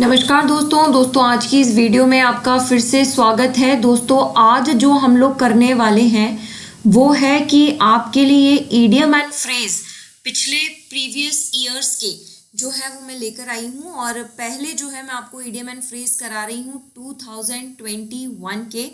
नमस्कार दोस्तों आज की इस वीडियो में आपका फिर से स्वागत है। दोस्तों आज जो हम लोग करने वाले हैं वो है कि आपके लिए इडियम एंड फ्रेज पिछले प्रीवियस ईयर्स के जो है वो मैं लेकर आई हूँ। और पहले जो है मैं आपको इडियम एंड फ्रेज करा रही हूँ 2021 के।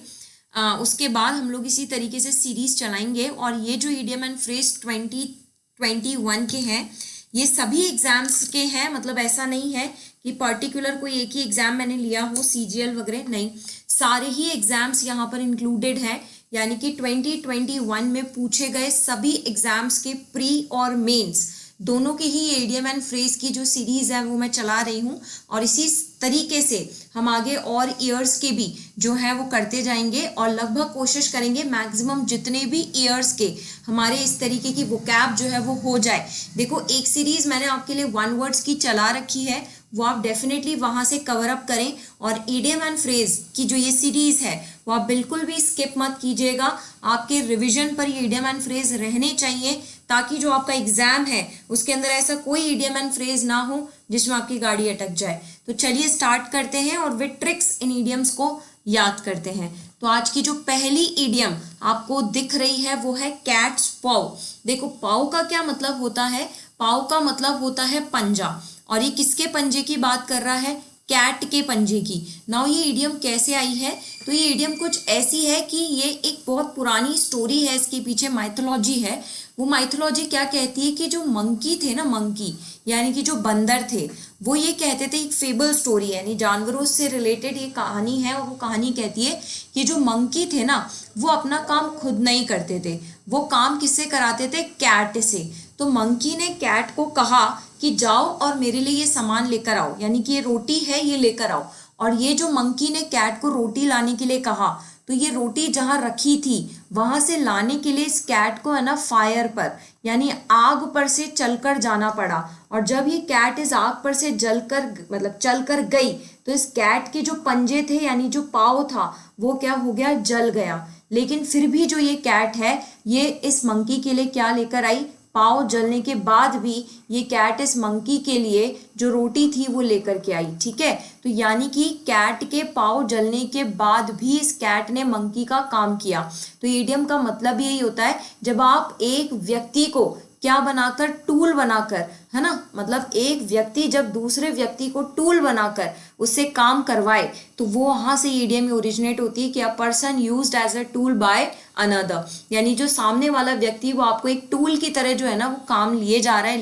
उसके बाद हम लोग इसी तरीके से सीरीज चलाएंगे। और ये जो इडियम एंड फ्रेज 2021 के हैं ये सभी एग्जाम्स के हैं, मतलब ऐसा नहीं है कि पर्टिकुलर कोई एक ही एग्जाम मैंने लिया हो, सीजीएल वगैरह नहीं, सारे ही एग्जाम्स यहाँ पर इंक्लूडेड हैं। यानी कि 2021 में पूछे गए सभी एग्जाम्स के प्री और मेंस दोनों के ही इडियम एंड फ्रेज की जो सीरीज है वो मैं चला रही हूँ। और इसी तरीके से हम आगे और ईयर्स के भी जो है वो करते जाएंगे और लगभग कोशिश करेंगे मैक्सिमम जितने भी ईयर्स के हमारे इस तरीके की वोकैब जो है वो हो जाए। देखो एक सीरीज मैंने आपके लिए वन वर्ड्स की चला रखी है, वो आप डेफिनेटली वहां से कवर अप करें। और इडियम एंड फ्रेज की जो ये सीरीज है वो आप बिल्कुल भी स्किप मत कीजिएगा। आपके रिवीजन पर ये इडियम एंड फ्रेज रहने चाहिए ताकि जो आपका एग्जाम है उसके अंदर ऐसा कोई इडियम एंड फ्रेज ना हो जिसमें आपकी गाड़ी अटक जाए। तो चलिए स्टार्ट करते हैं और वे ट्रिक्स इन इडियम्स को याद करते हैं। तो आज की जो पहली इडियम आपको दिख रही है वो है कैट्स पाव। देखो पाव का क्या मतलब होता है, पाव का मतलब होता है पंजा। और ये किसके पंजे की बात कर रहा है, कैट के पंजे की। नाउ ये इडियम कैसे आई है, तो ये इडियम कुछ ऐसी है कि ये एक बहुत पुरानी स्टोरी है, इसके पीछे माइथोलॉजी है। वो माइथोलॉजी क्या कहती है कि जो मंकी थे ना, मंकी यानी कि जो बंदर थे, वो ये कहते थे, एक फेबल स्टोरी है यानी जानवरों से रिलेटेड ये कहानी है। और वो कहानी कहती है कि जो मंकी थे ना वो अपना काम खुद नहीं करते थे, वो काम किससे कराते थे, कैट से। तो मंकी ने कैट को कहा कि जाओ और मेरे लिए ये सामान लेकर आओ, यानी कि ये रोटी है ये लेकर आओ। और ये जो मंकी ने कैट को रोटी लाने के लिए कहा तो ये रोटी जहां रखी थी वहां से लाने के लिए इस कैट को है ना फायर पर यानी आग पर से चलकर जाना पड़ा। और जब ये कैट इस आग पर से जलकर मतलब चलकर गई तो इस कैट के जो पंजे थे यानी जो पाँव था वो क्या हो गया, जल गया। लेकिन फिर भी जो ये कैट है ये इस मंकी के लिए क्या लेकर आई, पाव जलने के बाद भी ये कैट इस मंकी के लिए जो रोटी थी वो लेकर के आई। ठीक है, तो यानी कि कैट के पाव जलने के बाद भी इस कैट ने मंकी का काम किया। तो इडियम का मतलब यही होता है, जब आप एक व्यक्ति को क्या बनाकर, टूल बनाकर, है ना, मतलब एक व्यक्ति जब दूसरे व्यक्ति को टूल बनाकर उससे काम करवाए तो वो वहां से इडियम ओरिजिनेट होती है कि a person used as a tool by another. यानी जो सामने वाला व्यक्ति वो आपको एक टूल की तरह जो है ना वो काम लिए जा रहा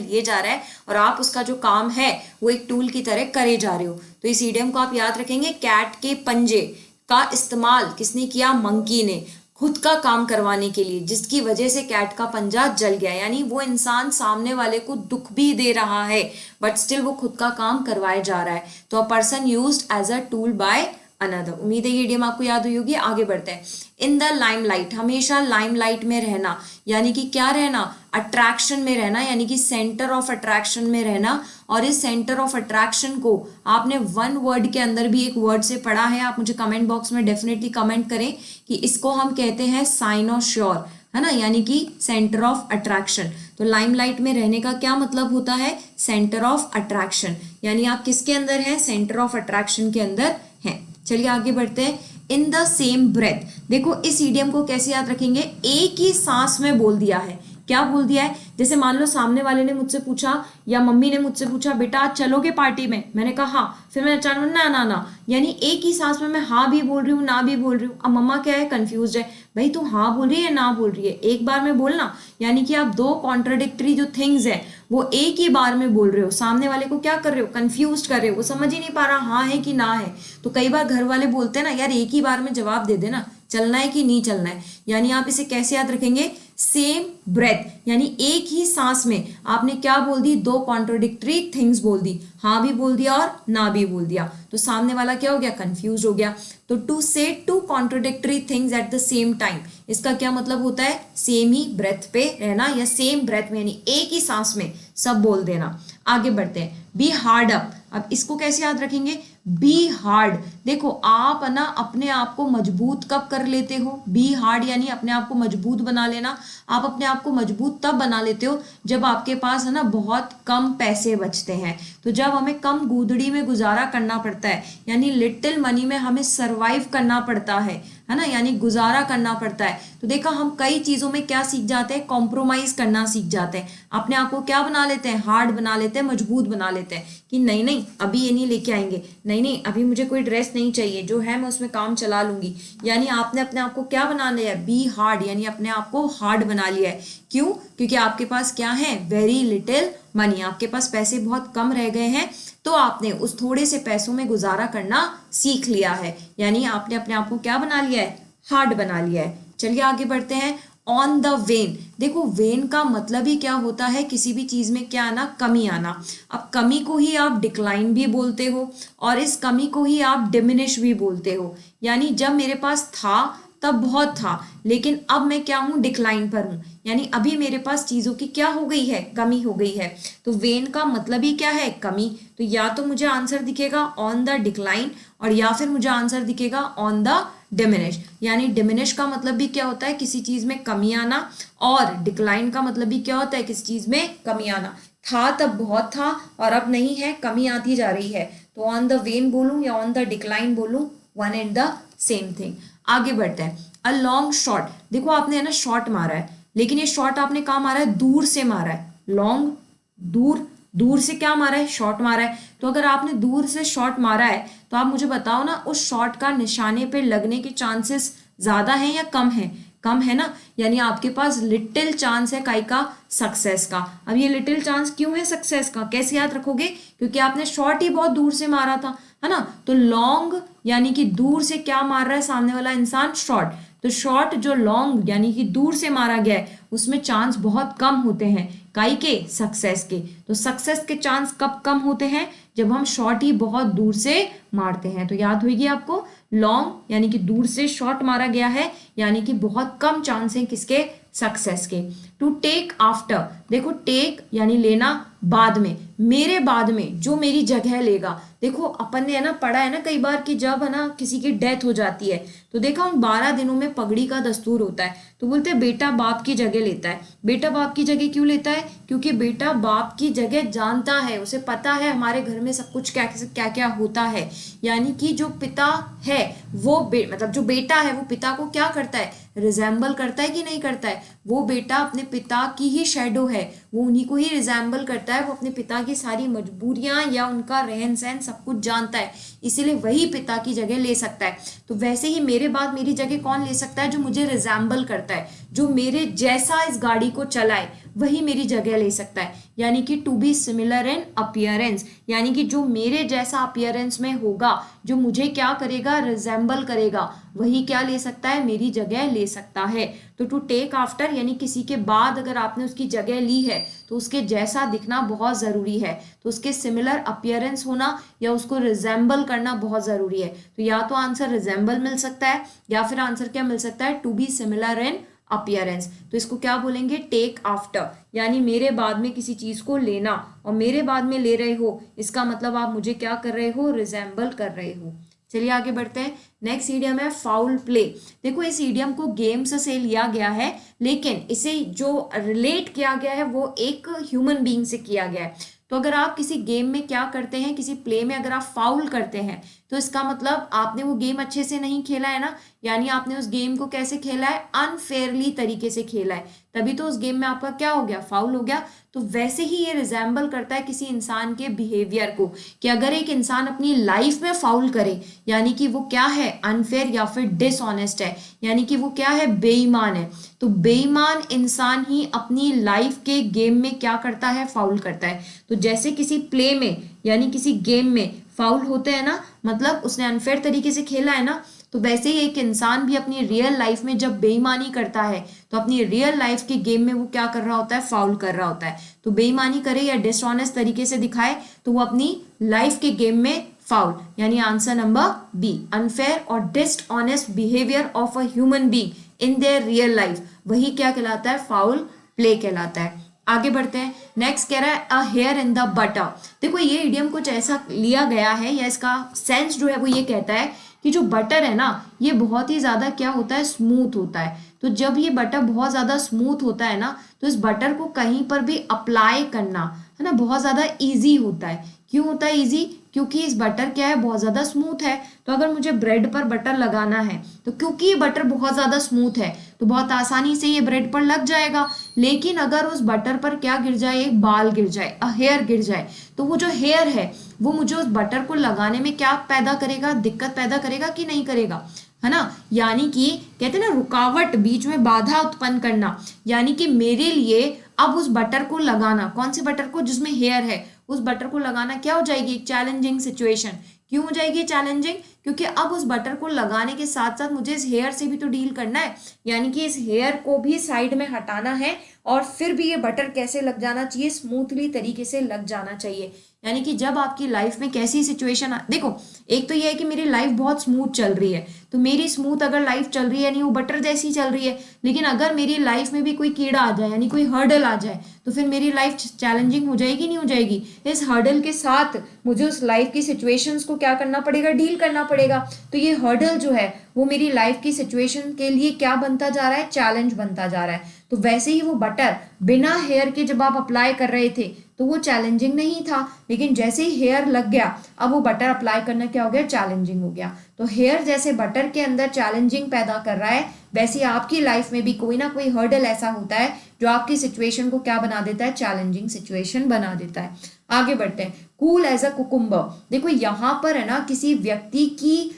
है और आप उसका जो काम है वो एक टूल की तरह करे जा रहे हो। तो इस इडियम को आप याद रखेंगे, कैट के पंजे का इस्तेमाल किसने किया, मंकी ने, खुद का काम करवाने के लिए, जिसकी वजह से कैट का पंजा जल गया। यानी वो इंसान सामने वाले को दुख भी दे रहा है बट स्टिल वो खुद का काम करवाया जा रहा है। तो a person used as a tool by another. उम्मीद है ये इडियम आपको याद हुई होगी। आगे बढ़ते हैं। इन द लाइमलाइट, हमेशा लाइमलाइट में रहना, यानी कि क्या रहना, अट्रैक्शन में रहना, यानी कि सेंटर ऑफ अट्रैक्शन में रहना। और इस सेंटर ऑफ अट्रैक्शन को आपने वन वर्ड के अंदर भी एक वर्ड से पढ़ा है, आप मुझे कमेंट बॉक्स में डेफिनेटली कमेंट करें कि इसको हम कहते हैं साइनोश्योर, है ना, यानी कि सेंटर ऑफ अट्रैक्शन। तो लाइमलाइट में रहने का क्या मतलब होता है, सेंटर ऑफ अट्रैक्शन, यानी आप किसके अंदर हैं, सेंटर ऑफ अट्रैक्शन के अंदर हैं। चलिए आगे बढ़ते हैं। इन द सेम ब्रेथ, देखो इस इडियम को कैसे याद रखेंगे, एक ही सांस में बोल दिया है। क्या बोल दिया है, जैसे मान लो सामने वाले ने मुझसे पूछा या मम्मी ने मुझसे पूछा, बेटा आज चलोगे पार्टी में, मैंने कहा हाँ, फिर मैंने अचानक ना ना ना, यानी एक ही सांस में मैं हाँ भी बोल रही हूँ ना भी बोल रही हूँ। अब मम्मा क्या है, कंफ्यूज है, भाई तू हाँ बोल रही है या ना बोल रही है, एक बार में बोलना। यानी कि आप दो कॉन्ट्राडिक्टरी जो थिंग्स है वो एक ही बार में बोल रहे हो, सामने वाले को क्या कर रहे हो, कंफ्यूज कर रहे हो, वो समझ ही नहीं पा रहा हाँ है कि ना है। तो कई बार घर वाले बोलते हैं ना, यार एक ही बार में जवाब दे देना, चलना है कि नहीं चलना है। यानी आप इसे कैसे याद रखेंगे, सेम ब्रेथ, यानी एक ही सांस में आपने क्या बोल दी, दो कॉन्ट्रोडिक्टरी थिंग्स बोल दी, हाँ भी बोल दिया और ना भी बोल दिया। तो सामने वाला क्या हो गया, कंफ्यूज हो गया। तो to say two contradictory things at the same time, इसका क्या मतलब होता है, सेम ही ब्रेथ पे रहना या सेम ब्रेथ में, यानी एक ही सांस में सब बोल देना। आगे बढ़ते हैं। बी हार्ड अप, अब इसको कैसे याद रखेंगे, बी हार्ड। देखो आप ना अपने आप को मजबूत कब कर लेते हो, बी हार्ड यानी अपने आप को मजबूत बना लेना। आप अपने आप को मजबूत तब बना लेते हो जब आपके पास है ना बहुत कम पैसे बचते हैं। तो जब हमें कम गूदड़ी में गुजारा करना पड़ता है, यानी लिटिल मनी में हमें सरवाइव करना पड़ता है ना, यानी गुजारा करना पड़ता है, तो देखा हम कई चीजों में क्या सीख जाते हैं, कॉम्प्रोमाइज करना सीख जाते हैं। अपने आप को क्या बना लेते हैं, हार्ड बना लेते हैं, मजबूत बना लेते हैं कि नहीं नहीं अभी ये नहीं लेके आएंगे, नहीं नहीं अभी मुझे कोई ड्रेस नहीं चाहिए, जो है मैं उसमें काम चला लूंगी। यानी आपने अपने आप को क्या बना लिया है, बी हार्ड, यानी अपने आप को हार्ड बना लिया है। क्यों, क्योंकि आपके पास क्या है, वेरी लिटिल मनी, आपके पास पैसे बहुत कम रह गए हैं, तो आपने उस थोड़े से पैसों में गुजारा करना सीख लिया है, यानी आपने अपने आप को क्या बना लिया है, हार्ड बना लिया है। चलिए आगे बढ़ते हैं। ऑन द वेन, देखो वेन का मतलब ही क्या होता है, किसी भी चीज में क्या आना, कमी आना। अब कमी को ही आप डिक्लाइन भी बोलते हो और इस कमी को ही आप डिमिनिश भी बोलते हो। यानी जब मेरे पास था तब बहुत था, लेकिन अब मैं क्या हूं, डिक्लाइन पर हूं, यानी अभी मेरे पास चीजों की क्या हो गई है, कमी हो गई है। तो वेन का मतलब ही क्या है, कमी। तो या तो मुझे आंसर दिखेगा ऑन द डिक्लाइन और या फिर मुझे आंसर दिखेगा ऑन द डिमिनिश। यानी डिमिनिश का मतलब भी क्या होता है, किसी चीज में कमी आना, और डिक्लाइन का मतलब भी क्या होता है, किसी चीज में कमी आना। था तब बहुत था और अब नहीं है, कमी आती जा रही है। तो ऑन द वेन बोलूं या ऑन द डिक्लाइन बोलूं, one and the same thing. आगे बढ़ते हैं। अ लॉन्ग शॉट, देखो आपने है ना शॉट मारा है, लेकिन ये शॉट आपने कहाँ मारा है, दूर से मारा है। लॉन्ग, दूर, दूर से क्या मारा है, शॉट मारा है। तो अगर आपने दूर से शॉट मारा है तो आप मुझे बताओ ना, उस शॉट का निशाने पे लगने के चांसेस ज्यादा हैं या कम है, कम है ना। यानी आपके पास लिटिल चांस है काई का, सक्सेस का। अब ये लिटिल चांस क्यों है सक्सेस का, कैसे याद रखोगे, क्योंकि आपने शॉट ही बहुत दूर से मारा था, है ना। तो लॉन्ग यानी कि दूर से क्या मार रहा है सामने वाला इंसान, शॉट। तो शॉट जो लॉन्ग यानी कि दूर से मारा गया है उसमें चांस बहुत कम होते हैं, काई के, सक्सेस के। तो सक्सेस के चांस कब कम होते हैं, जब हम शॉट ही बहुत दूर से मारते हैं। तो याद होगी आपको, लॉन्ग यानी कि दूर से शॉट मारा गया है, यानी कि बहुत कम चांस है किसके, सक्सेस के। टू टेक आफ्टर, देखो टेक यानी लेना, बाद में, मेरे बाद में जो मेरी जगह लेगा। देखो अपन ने है ना पढ़ा है ना कई बार कि जब है ना किसी की डेथ हो जाती है तो देखा उन 12 दिनों में पगड़ी का दस्तूर होता है, तो बोलते हैं बेटा बाप की जगह लेता है। बेटा बाप की जगह क्यों लेता है, क्योंकि बेटा बाप की जगह जानता है, उसे पता है हमारे घर में सब कुछ क्या क्या क्या होता है। यानी कि जो पिता है वो मतलब जो बेटा है वो पिता को क्या करता है, रिजेंबल करता है कि नहीं करता है। वो बेटा अपने पिता की ही शेडो है, वो उन्हीं को ही रिजेंबल करता है, वो अपने पिता की सारी मजबूरियां या उनका रहन सहन सब कुछ जानता है, इसीलिए वही पिता की जगह ले सकता है। तो वैसे ही मेरे बाद मेरी जगह कौन ले सकता है, जो मुझे रिजेंबल करता है, जो मेरे जैसा इस गाड़ी को चलाए, वही मेरी जगह ले सकता है। यानी कि to be similar in appearance, यानी कि जो मेरे जैसा अपीयरेंस में होगा, जो मुझे क्या करेगा, रिजेंबल करेगा, वही क्या ले सकता है, मेरी जगह ले सकता है। तो टू टेक आफ्टर यानी किसी के बाद अगर आपने उसकी जगह ली है तो उसके जैसा दिखना बहुत जरूरी है, तो उसके सिमिलर अपीयरेंस होना या उसको रिजेंबल करना बहुत जरूरी है। तो या तो आंसर रिजेंबल मिल सकता है या फिर आंसर क्या मिल सकता है, to be similar in appearance. तो इसको क्या बोलेंगे, टेक आफ्टर, यानी मेरे बाद में किसी चीज को लेना, और मेरे बाद में ले रहे हो इसका मतलब आप मुझे क्या कर रहे हो, रिजेंबल कर रहे हो। चलिए आगे बढ़ते हैं। नेक्स्ट इडियम है फाउल प्ले। देखो इस इडियम को गेम्स से लिया गया है, लेकिन इसे जो रिलेट किया गया है वो एक ह्यूमन बीइंग से किया गया है। तो अगर आप किसी गेम में क्या करते हैं, किसी प्ले में अगर आप फाउल करते हैं तो इसका मतलब आपने वो गेम अच्छे से नहीं खेला है ना, यानी आपने उस गेम को कैसे खेला है, अनफेयरली तरीके से खेला है, तभी तो उस गेम में आपका क्या हो गया, फाउल हो गया। तो वैसे ही ये रिजेंबल करता है किसी इंसान के बिहेवियर को, कि अगर एक इंसान अपनी लाइफ में फाउल करे यानी कि वो क्या है, अनफेयर या फिर डिसऑनेस्ट है, यानी कि वो क्या है, बेईमान है। तो बेईमान इंसान ही अपनी लाइफ के गेम में क्या करता है, फाउल करता है। तो जैसे किसी प्ले में यानी किसी गेम में फाउल होते हैं ना, मतलब उसने अनफेयर तरीके से खेला है ना, तो वैसे ही एक इंसान भी अपनी रियल लाइफ में जब बेईमानी करता है तो अपनी रियल लाइफ के गेम में वो क्या कर रहा होता है, फाउल कर रहा होता है। तो बेईमानी करे या डिसऑनेस्ट तरीके से दिखाए तो वो अपनी लाइफ के गेम में फाउल, यानी आंसर नंबर बी, अनफेयर और dishonest behaviour of a human being in their real life, वही क्या कहलाता है, फाउल प्ले कहलाता है। आगे बढ़ते हैं। नेक्स्ट कह रहा है a here in the butter. देखो ये इडियम कुछ ऐसा लिया गया है या इसका सेंस जो है वो ये कहता है कि जो बटर है ना ये बहुत ही ज्यादा क्या होता है, स्मूथ होता है। तो जब ये बटर बहुत ज्यादा स्मूथ होता है ना तो इस बटर को कहीं पर भी अप्लाई करना है ना बहुत ज्यादा इजी होता है। क्यों होता है इजी? क्योंकि इस बटर क्या है, बहुत ज्यादा स्मूथ है। तो अगर मुझे ब्रेड पर बटर लगाना है तो क्योंकि ये बटर बहुत ज्यादा स्मूथ है तो बहुत आसानी से ये ब्रेड पर लग जाएगा। लेकिन अगर उस बटर पर क्या गिर जाए, एक बाल गिर जाए, अ हेयर गिर जाए, तो वो जो हेयर है वो मुझे उस बटर को लगाने में क्या पैदा करेगा, दिक्कत पैदा करेगा कि नहीं करेगा, है ना। यानी कि कहते हैं ना रुकावट, बीच में बाधा उत्पन्न करना। यानी कि मेरे लिए अब उस बटर को लगाना, कौन से बटर को, जिसमें हेयर है, उस बटर को लगाना क्या हो जाएगी, एक चैलेंजिंग सिचुएशन। क्यों हो जाएगी चैलेंजिंग? क्योंकि अब उस बटर को लगाने के साथ साथ मुझे इस हेयर से भी तो डील करना है। यानी कि इस हेयर को भी साइड में हटाना है और फिर भी ये बटर कैसे लग जाना चाहिए, स्मूथली तरीके से लग जाना चाहिए। यानी कि जब आपकी लाइफ में कैसी सिचुएशन, देखो एक तो ये है कि मेरी लाइफ बहुत स्मूथ चल रही है, तो मेरी स्मूथ अगर लाइफ चल रही है यानी वो बटर जैसी चल रही है। लेकिन अगर मेरी लाइफ में भी कोई कीड़ा आ जाए यानी कोई हर्डल आ जाए तो फिर मेरी लाइफ चैलेंजिंग हो जाएगी नहीं हो जाएगी? इस हर्डल के साथ मुझे उस लाइफ की सिचुएशंस को क्या करना पड़ेगा, डील करना पड़ेगा। तो ये हर्डल जो है वो मेरी लाइफ की सिचुएशन के लिए क्या बनता जा रहा है, चैलेंज बनता जा रहा है। तो वैसे ही वो बटर बिना हेयर के जब आप अप्लाई कर रहे थे तो वो चैलेंजिंग नहीं था, लेकिन जैसे ही हेयर लग गया अब वो बटर अप्लाई करना क्या हो गया, चैलेंजिंग हो गया। तो हेयर जैसे बटर के अंदर चैलेंजिंग पैदा कर रहा है, वैसे ही आपकी लाइफ में भी कोई ना कोई हर्डल ऐसा होता है जो आपकी सिचुएशन को क्या बना देता है, चैलेंजिंग सिचुएशन बना देता है। आगे बढ़ते हैं। Cool as a cucumber. देखो यहाँ पर है ना किसी व्यक्ति की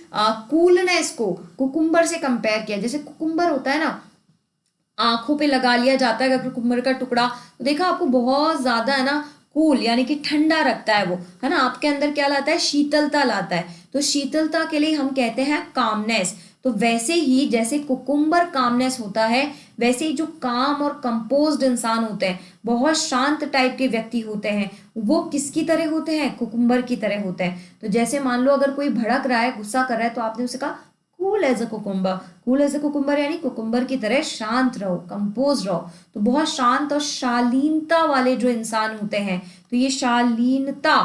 कूलनेस को कुकुम्बर से कंपेयर किया। जैसे कुकुम्बर होता है ना, आंखों पे लगा लिया जाता है अगर कुकुम्बर का टुकड़ा, तो देखा आपको बहुत ज्यादा है ना कूल यानी कि ठंडा रखता है वो, है ना, आपके अंदर क्या लाता है, शीतलता लाता है। तो शीतलता के लिए हम कहते हैं कामनेस। तो वैसे ही जैसे कुकुम्बर कामनेस होता है, वैसे ही जो काम और कंपोज्ड इंसान होते हैं, बहुत शांत टाइप के व्यक्ति होते हैं, वो किसकी तरह होते हैं, कुकुम्बर की तरह होते हैं। तो जैसे मान लो अगर कोई भड़क रहा है, गुस्सा कर रहा है, तो आपने उसे कहा cool as a cucumber. Cool as a cucumber यानी कुकुम्बर की तरह शांत रहो, कंपोज रहो। तो बहुत शांत और शालीनता वाले जो इंसान होते हैं, तो ये शालीनता,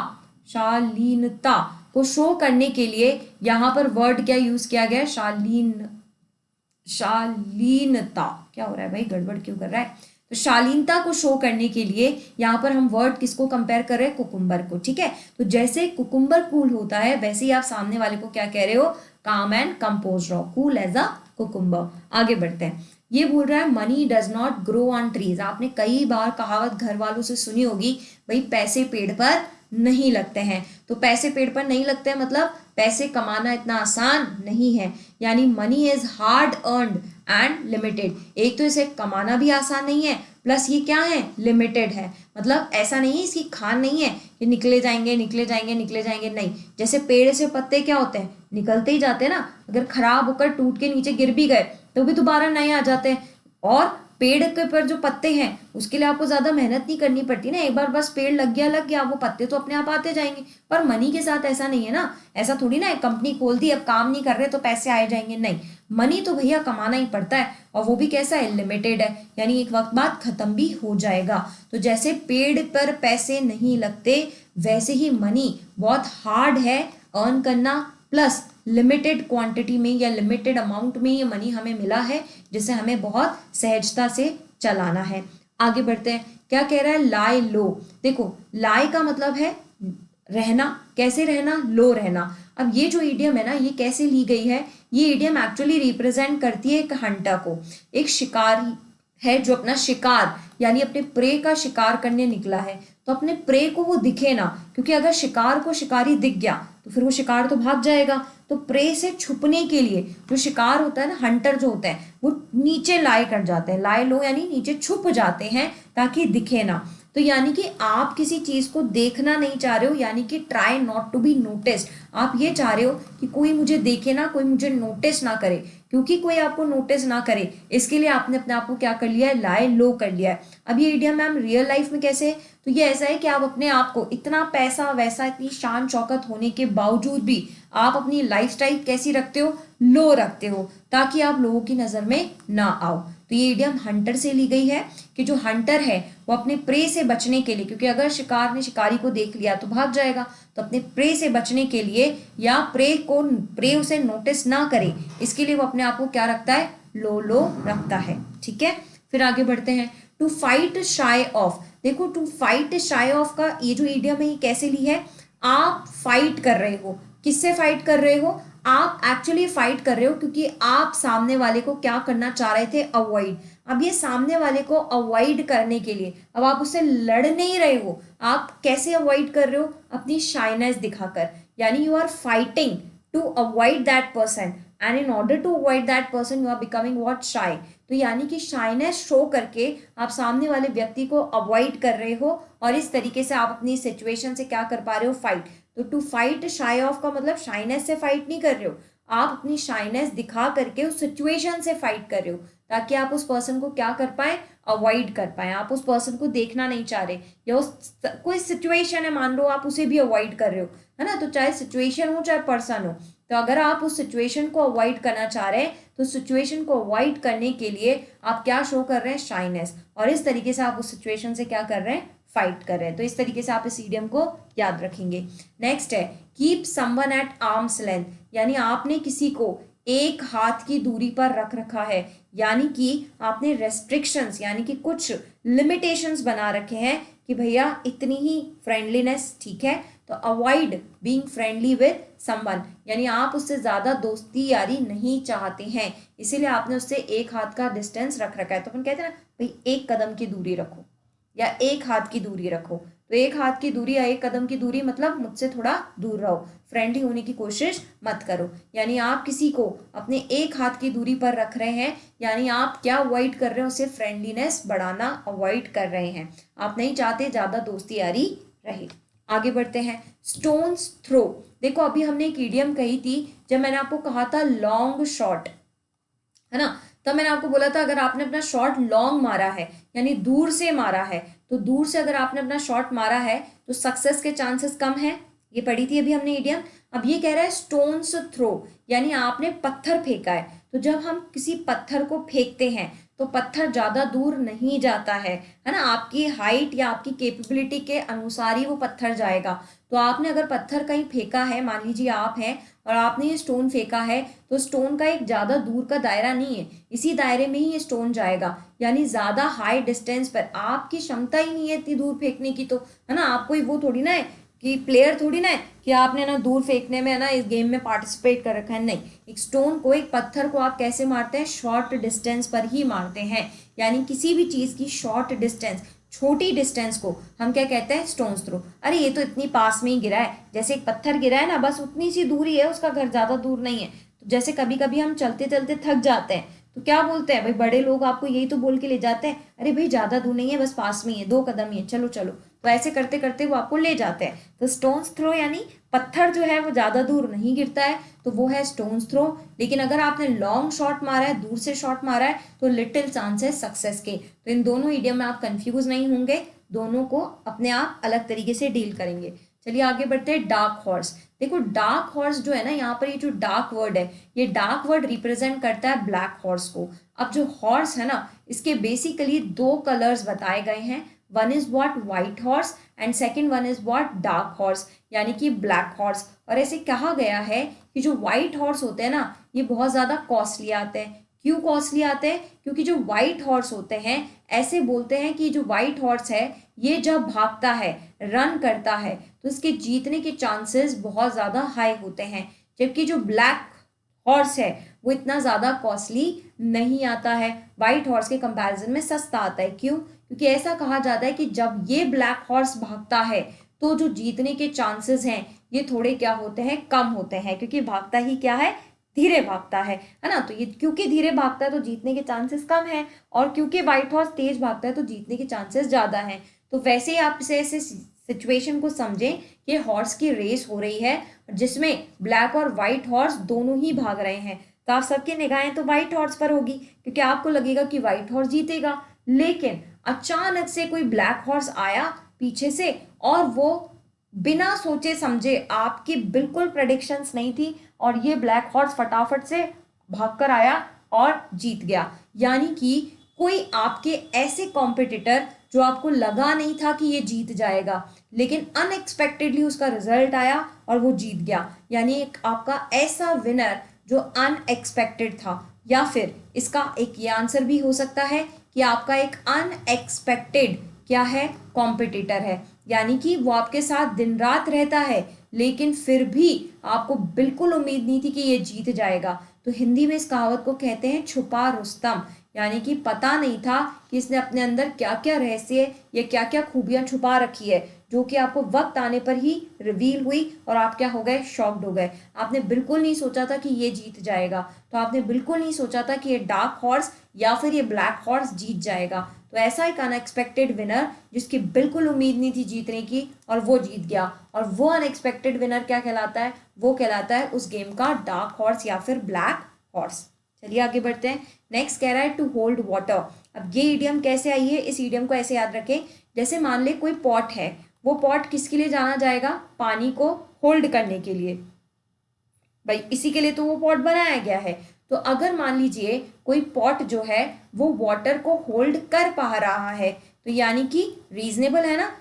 शालीनता को शो करने के लिए यहाँ पर वर्ड क्या यूज किया गया है, शालीन, शालीनता। क्या हो रहा है भाई, गड़बड़ क्यों कर रहा है? तो शालीनता को शो करने के लिए यहाँ पर हम वर्ड किसको कंपेयर कर रहे हैं, कुकुम्बर को। ठीक है, तो जैसे कुकुम्बर कूल होता है वैसे ही आप सामने वाले को क्या कह रहे हो, काम एंड कंपोज रहो, कूल एज अ कुकुम्बर। आगे बढ़ते हैं। ये बोल रहा है money does not grow on trees. आपने कई बार कहावत घर वालों से सुनी होगी, भाई पैसे पेड़ पर नहीं लगते हैं। तो पैसे पेड़ पर नहीं लगते हैं मतलब पैसे कमाना इतना आसान नहीं है। यानी money is hard earned and limited. एक तो इसे कमाना भी आसान नहीं है, प्लस ये क्या है, लिमिटेड है। मतलब ऐसा नहीं है इसकी खान नहीं है कि निकले जाएंगे निकले जाएंगे निकले जाएंगे, नहीं। जैसे पेड़ से पत्ते क्या होते हैं, निकलते ही जाते हैं ना, अगर खराब होकर टूट के नीचे गिर भी गए तो भी दोबारा नए आ जाते हैं। और पेड़ के पर जो पत्ते हैं उसके लिए आपको ज्यादा मेहनत नहीं करनी पड़ती ना, एक बार बस पेड़ लग गया वो पत्ते तो अपने आप आते जाएंगे। पर मनी के साथ ऐसा नहीं है ना, ऐसा थोड़ी ना एक कंपनी खोल दी अब काम नहीं कर रहे तो पैसे आए जाएंगे, नहीं। मनी तो भैया कमाना ही पड़ता है, और वो भी कैसा है, लिमिटेड है, यानी एक वक्त बाद खत्म भी हो जाएगा। तो जैसे पेड़ पर पैसे नहीं लगते वैसे ही मनी बहुत हार्ड है अर्न करना, प्लस लिमिटेड क्वांटिटी में या लिमिटेड अमाउंट में ये मनी हमें मिला है जिसे हमें बहुत सहजता से चलाना है। आगे बढ़ते हैं। क्या कह रहा है, लाई लो। देखो लाई का मतलब है रहना, कैसे रहना, लो रहना। अब ये जो ईडियम है ना ये कैसे ली गई है, ये ईडियम एक्चुअली रिप्रेजेंट करती है एक हंटर को, एक शिकारी है जो अपना शिकार यानी अपने प्रे का शिकार करने निकला है। तो अपने प्रे को वो दिखे ना, क्योंकि अगर शिकार को शिकारी दिख गया तो फिर वो शिकार तो भाग जाएगा। तो प्रे से छुपने के लिए जो शिकार होता है ना, हंटर जो होता है वो नीचे लाई कर जाते हैं, लाई लो यानी नीचे छुप जाते हैं ताकि दिखे ना। तो यानी कि आप किसी चीज को देखना नहीं चाह रहे हो, यानी कि try not to be noticed. आप ये चाह रहे हो कि कोई मुझे देखे ना, कोई मुझे नोटिस ना करे, क्योंकि कोई आपको नोटिस ना करे, इसके लिए आपने अपने आप को क्या कर लिया है, लाई लो कर लिया है। अब ये इडियम मैम रियल लाइफ में कैसे है, तो ये ऐसा है कि आप अपने आप को इतना पैसा वैसा इतनी शान शौकत होने के बावजूद भी आप अपनी लाइफस्टाइल कैसी रखते हो, लो रखते हो, ताकि आप लोगों की नजर में ना आओ। तो ये इडियम हंटर से ली गई है कि जो हंटर है वो अपने प्रे से बचने के लिए, क्योंकि अगर शिकार ने शिकारी को देख लिया तो भाग जाएगा, तो अपने प्रे से बचने के लिए या प्रे उसे नोटिस ना करे, इसके लिए वो अपने आप को क्या रखता है, लो लो रखता है। ठीक है, फिर आगे बढ़ते हैं। टू फाइट शाई ऑफ, देखो टू फाइट शाई ऑफ का ये जो इडियम है ये कैसे ली है, आप फाइट कर रहे हो, किससे फाइट कर रहे हो, आप एक्चुअली फाइट कर रहे हो क्योंकि आप सामने वाले को क्या करना चाह रहे थे, अवॉइड। अब ये सामने वाले को अवॉइड करने के लिए, अब आप उससे लड़ नहीं रहे हो, आप कैसे अवॉइड कर रहे हो, अपनी शाइनेस दिखाकर, यानी you are fighting to avoid that person, and in order to avoid that person you are becoming what, shy. तो यानी कि शाइनेस शो करके आप सामने वाले व्यक्ति को अवॉइड कर रहे हो, और इस तरीके से आप अपनी सिचुएशन से क्या कर पा रहे हो, फाइट। तो टू फाइट शाई ऑफ का मतलब शाइनेस से फाइट नहीं कर रहे हो, आप अपनी शाइनेस दिखा करके उस सिचुएशन से फाइट कर रहे हो, ताकि आप उस पर्सन को क्या कर पाए, अवॉइड कर पाए। आप उस पर्सन को देखना नहीं चाह रहे, या उस कोई सिचुएशन है मान लो आप उसे भी अवॉइड कर रहे हो, है ना, तो चाहे सिचुएशन हो चाहे पर्सन हो, तो अगर आप उस सिचुएशन को अवॉइड करना चाह रहे हैं तो सिचुएशन को अवॉइड करने के लिए आप क्या शो कर रहे हैं, शाइनेस, और इस तरीके से आप उस सिचुएशन से क्या कर रहे हैं, फाइट कर रहे हैं। तो इस तरीके से आप इस इडियम को याद रखेंगे। नेक्स्ट है keep someone eight arms length, यानी आपने किसी को एक हाथ की दूरी पर रख रखा है, यानी कि आपने रेस्ट्रिक्शंस यानी कि कुछ लिमिटेशंस बना रखे हैं कि भैया इतनी ही फ्रेंडलीनेस ठीक है, तो avoid being friendly with someone, यानी आप उससे ज़्यादा दोस्ती यारी नहीं चाहते हैं, इसीलिए आपने उससे एक हाथ का डिस्टेंस रख रखा है। तो अपन कहते हैं ना भाई एक कदम की दूरी रखो या एक हाथ की दूरी रखो, तो एक हाथ की दूरी या एक कदम की दूरी मतलब मुझसे थोड़ा दूर रहो, फ्रेंडली होने की कोशिश मत करो, यानी आप किसी को अपने एक हाथ की दूरी पर रख रहे हैं, यानी आप क्या अवॉइड कर रहे हो, उसे फ्रेंडलीनेस बढ़ाना अवॉइड कर रहे हैं, आप नहीं चाहते ज़्यादा दोस्ती यारी रहे। आगे बढ़ते हैं, स्टोन्स थ्रो, देखो अभी हमने एक इडियम कही थी जब मैंने आपको कहा था लॉन्ग शॉट, है ना, तब मैंने आपको बोला था अगर आपने अपना शॉट लॉन्ग मारा है यानी दूर से मारा है, तो दूर से अगर आपने अपना शॉट मारा है तो सक्सेस के चांसेस कम है, ये पढ़ी थी अभी हमने इडियम। अब ये कह रहा है स्टोन्स थ्रो, यानी आपने पत्थर फेंका है, तो जब हम किसी पत्थर को फेंकते हैं तो पत्थर ज़्यादा दूर नहीं जाता है ना, आपकी हाइट या आपकी कैपेबिलिटी के अनुसार ही वो पत्थर जाएगा। तो आपने अगर पत्थर कहीं फेंका है, मान लीजिए आप हैं और आपने ये स्टोन फेंका है, तो स्टोन का एक ज़्यादा दूर का दायरा नहीं है, इसी दायरे में ही ये स्टोन जाएगा, यानी ज़्यादा हाई डिस्टेंस पर आपकी क्षमता ही नहीं है इतनी दूर फेंकने की, तो है ना, आप कोई वो थोड़ी ना है कि प्लेयर थोड़ी ना है कि आपने ना दूर फेंकने में है ना इस गेम में पार्टिसिपेट कर रखा है, नहीं, एक स्टोन को एक पत्थर को आप कैसे मारते हैं, शॉर्ट डिस्टेंस पर ही मारते हैं, यानी किसी भी चीज़ की शॉर्ट डिस्टेंस छोटी डिस्टेंस को हम क्या कहते हैं, स्टोन्स थ्रो। अरे ये तो इतनी पास में ही गिरा है, जैसे एक पत्थर गिरा है ना, बस उतनी सी दूरी है, उसका घर ज़्यादा दूर नहीं है। तो जैसे कभी कभी हम चलते चलते थक जाते हैं तो क्या बोलते हैं भाई, बड़े लोग आपको यही तो बोल के ले जाते हैं, अरे भाई ज़्यादा दूर नहीं है, बस पास में ही है, 2 कदम ही है, चलो चलो, तो ऐसे करते करते वो आपको ले जाते हैं। तो स्टोन्स थ्रो यानी पत्थर जो है वो ज़्यादा दूर नहीं गिरता है, तो वो है स्टोन्स थ्रो। लेकिन अगर आपने लॉन्ग शॉट मारा है, दूर से शॉट मारा है, तो लिटिल चांस है सक्सेस के। तो इन दोनों इडियम में आप कंफ्यूज नहीं होंगे, दोनों को अपने आप अलग तरीके से डील करेंगे। चलिए आगे बढ़ते हैं, डार्क हॉर्स। देखो डार्क हॉर्स जो है ना, यहाँ पर ये जो डार्क वर्ड है, ये डार्क वर्ड रिप्रेजेंट करता है ब्लैक हॉर्स को। अब जो हॉर्स है ना, इसके बेसिकली 2 कलर्स बताए गए हैं, one is what, white horse, and second one is what, dark horse, यानी कि ब्लैक हॉर्स। और ऐसे कहा गया है कि जो व्हाइट हॉर्स होते हैं ना, ये बहुत ज़्यादा कॉस्टली आते हैं। क्यों कॉस्टली आते हैं, क्योंकि जो व्हाइट हॉर्स होते हैं, ऐसे बोलते हैं कि जो व्हाइट हॉर्स है ये जब भागता है, रन करता है, तो इसके जीतने के चांसेस बहुत ज़्यादा हाई होते हैं, जबकि जो ब्लैक हॉर्स है वो इतना ज़्यादा कॉस्टली नहीं आता है, व्हाइट हॉर्स के कंपैरिजन में सस्ता आता है। क्यों, क्योंकि ऐसा कहा जाता है कि जब ये ब्लैक हॉर्स भागता है तो जो जीतने के चांसेस हैं ये थोड़े क्या होते हैं, कम होते हैं, क्योंकि भागता ही क्या है, धीरे भागता है ना, तो ये क्योंकि धीरे भागता है तो जीतने के चांसेस कम है, और क्योंकि व्हाइट हॉर्स तेज भागता है तो जीतने के चांसेस ज़्यादा हैं। तो वैसे ही आप इसे ऐसे सिचुएशन को समझें कि हॉर्स की रेस हो रही है जिसमें ब्लैक और व्हाइट हॉर्स दोनों ही भाग रहे हैं, तो आप सबकी निगाहें तो व्हाइट हॉर्स पर होगी क्योंकि आपको लगेगा कि व्हाइट हॉर्स जीतेगा। लेकिन अचानक से कोई ब्लैक हॉर्स आया पीछे से और वो बिना सोचे समझे, आपकी बिल्कुल प्रेडिक्शंस नहीं थी, और ये ब्लैक हॉर्स फटाफट से भागकर आया और जीत गया। यानी कि कोई आपके ऐसे कॉम्पिटिटर जो आपको लगा नहीं था कि ये जीत जाएगा, लेकिन अनएक्सपेक्टेडली उसका रिजल्ट आया और वो जीत गया। यानी एक आपका ऐसा विनर जो अनएक्सपेक्टेड था। या फिर इसका एक ये आंसर भी हो सकता है कि आपका एक अनएक्सपेक्टेड क्या है, कॉम्पिटिटर है। यानी कि वो आपके साथ दिन रात रहता है, लेकिन फिर भी आपको बिल्कुल उम्मीद नहीं थी कि ये जीत जाएगा। तो हिंदी में इस कहावत को कहते हैं छुपा रुस्तम। यानी कि पता नहीं था कि इसने अपने अंदर क्या क्या रहस्य या क्या क्या खूबियां छुपा रखी है, जो कि आपको वक्त आने पर ही रिवील हुई और आप क्या हो गए, शॉक्ड हो गए। आपने बिल्कुल नहीं सोचा था कि ये जीत जाएगा, तो आपने बिल्कुल नहीं सोचा था कि ये डार्क हॉर्स या फिर ये ब्लैक हॉर्स जीत जाएगा। तो ऐसा एक अनएक्सपेक्टेड विनर जिसकी बिल्कुल उम्मीद नहीं थी जीतने की और वो जीत गया। और वो अनएक्सपेक्टेड विनर क्या कहलाता है, वो कहलाता है उस गेम का डार्क हॉर्स या फिर ब्लैक हॉर्स। चलिए आगे बढ़ते हैं। नेक्स्ट कह रहा है टू होल्ड वाटर। अब ये ईडियम कैसे आई है, इस ईडियम को ऐसे याद रखें, जैसे मान ले कोई पॉट है, वो पॉट किसके लिए जाना जाएगा, पानी को होल्ड करने के लिए। भाई इसी के लिए तो वो पॉट बनाया गया है। तो अगर मान लीजिए कोई पॉट जो है वो वाटर को होल्ड कर पा रहा है, तो यानी कि रीजनेबल है ना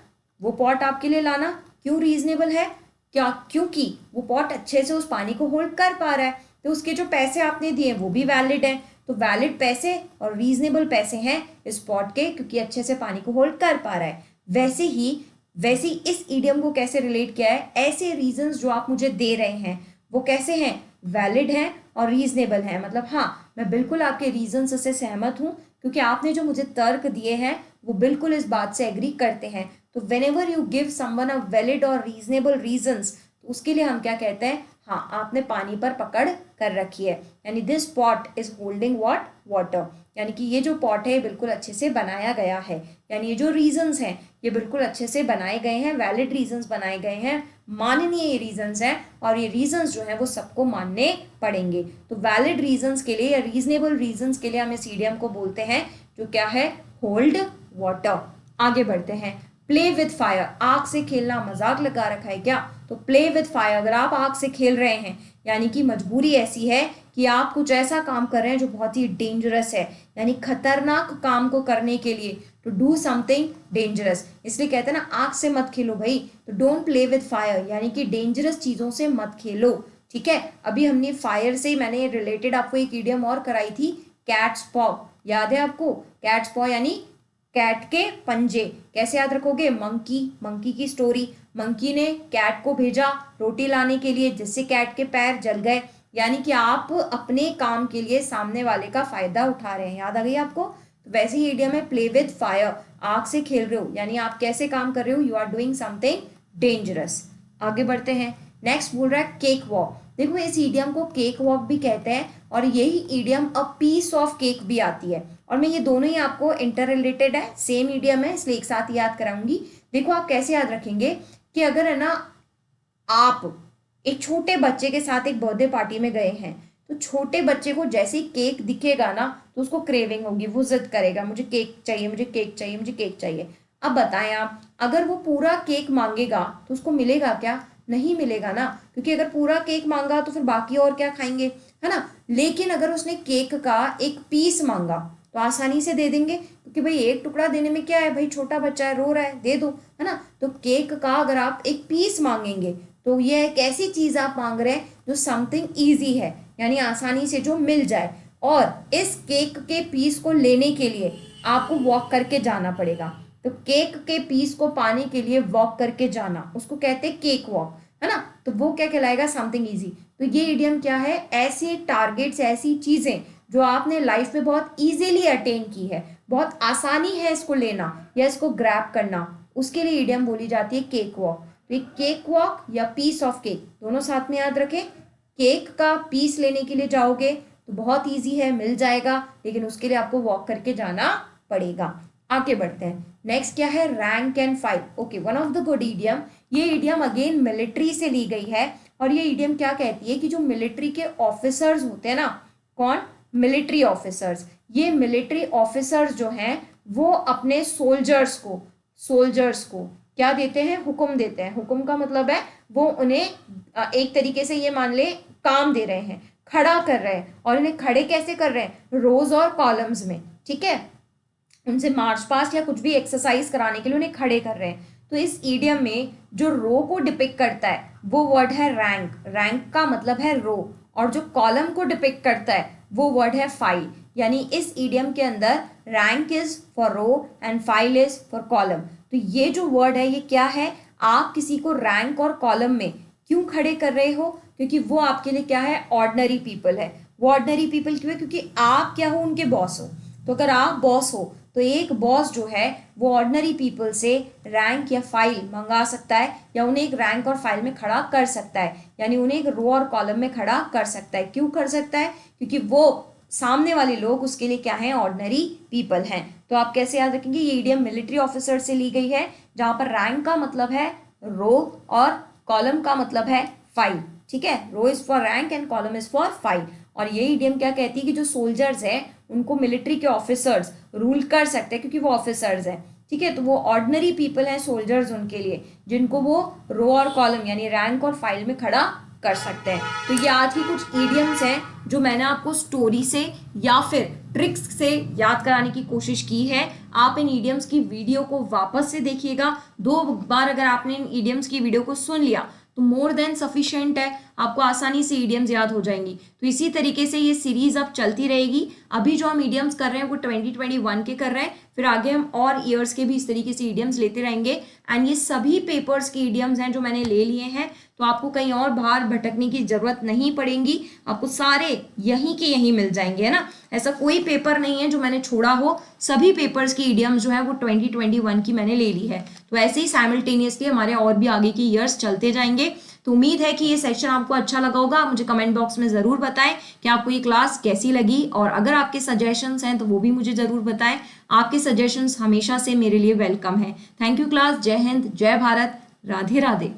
वो पॉट आपके लिए लाना। क्यों रीजनेबल है, क्या, क्योंकि वो पॉट अच्छे से उस पानी को होल्ड कर पा रहा है, तो उसके जो पैसे आपने दिए वो भी वैलिड है। तो वैलिड पैसे और रीजनेबल पैसे हैं इस पॉट के, क्योंकि अच्छे से पानी को होल्ड कर पा रहा है। वैसे ही इस ईडियम को कैसे रिलेट किया है, ऐसे रीजंस जो आप मुझे दे रहे हैं वो कैसे हैं, वैलिड हैं और रीजनेबल हैं। मतलब हाँ, मैं बिल्कुल आपके रीजंस से सहमत हूँ, क्योंकि आपने जो मुझे तर्क दिए हैं वो बिल्कुल इस बात से एग्री करते हैं। तो whenever you give someone a valid और रीजनेबल रीजंस, तो उसके लिए हम क्या कहते हैं, हाँ आपने पानी पर पकड़ कर रखी है। यानी this pot is holding what, water. यानी कि ये जो पॉट है बिल्कुल अच्छे से बनाया गया है। यानी ये जो रीजंस हैं ये बिल्कुल अच्छे से बनाए गए हैं, वैलिड रीजंस बनाए गए हैं, माननीय रीजंस हैं, और ये रीजंस जो हैं वो सबको मानने पड़ेंगे। तो वैलिड रीजंस के लिए या रीजनेबल रीजंस के लिए हम इस ईडियम को बोलते हैं जो क्या है, होल्ड वाटर। आगे बढ़ते हैं। प्ले विथ फायर, आग से खेलना मजाक लगा रखा है क्या, तो प्ले विथ फायर, अगर आप आग से खेल रहे हैं यानी कि मजबूरी ऐसी है कि आप कुछ ऐसा काम कर रहे हैं जो बहुत ही डेंजरस है, यानी खतरनाक काम को करने के लिए, टू डू समथिंग डेंजरस। इसलिए कहते हैं ना आग से मत खेलो भाई, तो डोंट प्ले विथ फायर, यानी कि डेंजरस चीजों से मत खेलो। ठीक है, अभी हमने फायर से मैंने रिलेटेड आपको एक ईडियम और कराई थी, कैट्स पॉ, याद है आपको, कैट्स पॉ यानी कैट के पंजे। कैसे याद रखोगे, मंकी की स्टोरी, मंकी ने कैट को भेजा रोटी लाने के लिए, जिससे कैट के पैर जल गए। यानी कि आप अपने काम के लिए सामने वाले का फायदा उठा रहे हैं, याद आ गई आपको। तो वैसे ही ईडियम है प्ले विथ फायर, आग से खेल रहे हो, यानी आप कैसे काम कर रहे हो, you are doing something dangerous. आगे बढ़ते हैं। नेक्स्ट बोल रहा है केक वॉक। देखो इस ईडियम को केक वॉक भी कहते हैं, और यही idiom a piece of cake भी आती है। और मैं ये दोनों ही आपको इंटर रिलेटेड है, सेम ईडियम है, इसलिए एक साथ याद कराऊंगी। देखो आप कैसे याद रखेंगे कि अगर है ना आप एक छोटे बच्चे के साथ एक बर्थडे पार्टी में गए हैं, तो छोटे बच्चे को जैसे ही केक दिखेगा ना तो उसको क्रेविंग होगी, वो जिद करेगा मुझे केक चाहिए, मुझे केक चाहिए, मुझे केक चाहिए। अब बताएं आप, अगर वो पूरा केक मांगेगा तो उसको मिलेगा क्या, नहीं मिलेगा ना, क्योंकि अगर पूरा केक मांगा तो फिर बाकी और क्या खाएंगे, है ना। लेकिन अगर उसने केक का एक पीस मांगा तो आसानी से दे देंगे, क्योंकि भाई एक टुकड़ा देने में क्या है, भाई छोटा बच्चा है रो रहा है दे दो, है ना। तो केक का अगर आप एक पीस मांगेंगे तो ये एक ऐसी चीज आप मांग रहे हैं जो समथिंग ईजी है, यानी आसानी से जो मिल जाए। और इस केक के पीस को लेने के लिए आपको वॉक करके जाना पड़ेगा। तो केक के पीस को पाने के लिए वॉक करके जाना, उसको कहते हैं केक वॉक, है ना। तो वो क्या कहलाएगा, समथिंग ईजी। तो ये इडियम क्या है, ऐसे टारगेट्स, ऐसी चीजें जो आपने लाइफ में बहुत इजीली अटेन की है, बहुत आसानी है इसको लेना या इसको ग्रैब करना, उसके लिए इडियम बोली जाती है केक वॉक। तो ये केक वॉक या पीस ऑफ केक दोनों साथ में याद रखें। केक का पीस लेने के लिए जाओगे तो बहुत इजी है, मिल जाएगा, लेकिन उसके लिए आपको वॉक करके जाना पड़ेगा। आगे बढ़ते हैं। नेक्स्ट क्या है, rank and file. Okay, one of the good idiom. ये इडियम अगेन मिलिट्री से ली गई है, और ये इडियम क्या कहती है कि जो मिलिट्री के ऑफिसर्स होते हैं ना, कौन? Military officers. ये मिलिट्री ऑफिसर्स जो हैं वो अपने सोल्जर्स को क्या देते हैं? हुक्म देते हैं। हुक्म का मतलब है वो उन्हें एक तरीके से ये मान ले काम दे रहे हैं, खड़ा कर रहे हैं। और इन्हें खड़े कैसे कर रहे हैं? रोज और कॉलम्स में, ठीक है। उनसे मार्च पास्ट या कुछ भी एक्सरसाइज कराने के लिए उन्हें खड़े कर रहे हैं। तो इस ईडियम में जो रो को डिपिक्ट करता है वो वर्ड है रैंक। रैंक का मतलब है रो। और जो कॉलम को डिपिक्ट करता है वो वर्ड है फाइल। यानी इस ईडियम के अंदर rank is for row and file is for column. तो ये जो वर्ड है ये क्या है? आप किसी को रैंक और कॉलम में क्यों खड़े कर रहे हो? क्योंकि वो आपके लिए क्या है? ऑर्डिनरी पीपल है। वो ऑर्डिनरी पीपल क्यों है? क्योंकि आप क्या हो? उनके बॉस हो। तो अगर आप बॉस हो तो एक बॉस जो है वो ऑर्डिनरी पीपल से रैंक या फाइल मंगा सकता है, या उन्हें एक रैंक और फाइल में खड़ा कर सकता है। यानी उन्हें एक रो और कॉलम में खड़ा कर सकता है। क्यों कर सकता है? क्योंकि वो सामने वाले लोग उसके लिए क्या हैं? ऑर्डिनरी पीपल हैं। तो आप कैसे याद रखेंगे? ये ईडियम मिलिट्री ऑफिसर से ली गई है, जहां पर रैंक का मतलब है रो और कॉलम का मतलब है फाइल, ठीक है। Row is for rank and column is for file. और ये ईडियम क्या कहती है कि जो सोल्जर्स हैं उनको मिलिट्री के ऑफिसर्स रूल कर सकते हैं, क्योंकि वो ऑफिसर्स हैं, ठीक है। तो वो ऑर्डिनरी पीपल हैं सोल्जर्स उनके लिए, जिनको वो रो और कॉलम यानी रैंक और फाइल में खड़ा कर सकते हैं। तो ये आज की कुछ ईडियम्स हैं जो मैंने आपको स्टोरी से या फिर ट्रिक्स से याद कराने की कोशिश की है। आप इन ईडियम्स की वीडियो को वापस से देखिएगा। 2 बार अगर आपने इन ईडियम्स की वीडियो को सुन लिया तो मोर देन सफिशिएंट है, आपको आसानी से ईडियम्स याद हो जाएंगी। तो इसी तरीके से ये सीरीज अब चलती रहेगी। अभी जो हम ईडियम्स कर रहे हैं वो 2021 के कर रहे हैं, फिर आगे हम और ईयर्स के भी इस तरीके से ईडियम्स लेते रहेंगे। एंड ये सभी पेपर्स की ईडियम्स हैं जो मैंने ले लिए हैं, तो आपको कहीं और बाहर भटकने की जरूरत नहीं पड़ेगी। आपको सारे यहीं के यहीं मिल जाएंगे, है ना। ऐसा कोई पेपर नहीं है जो मैंने छोड़ा हो। सभी पेपर्स की ईडियम्स जो है वो 2021 की मैंने ले ली है। तो ऐसे ही साइमल्टेनियसली हमारे और भी आगे के ईयर्स चलते जाएंगे। तो उम्मीद है कि ये सेशन आपको अच्छा लगा होगा। मुझे कमेंट बॉक्स में ज़रूर बताएं कि आपको ये क्लास कैसी लगी, और अगर आपके सजेशंस हैं तो वो भी मुझे ज़रूर बताएं। आपके सजेशंस हमेशा से मेरे लिए वेलकम है। Thank you class. जय हिंद, जय भारत, राधे राधे।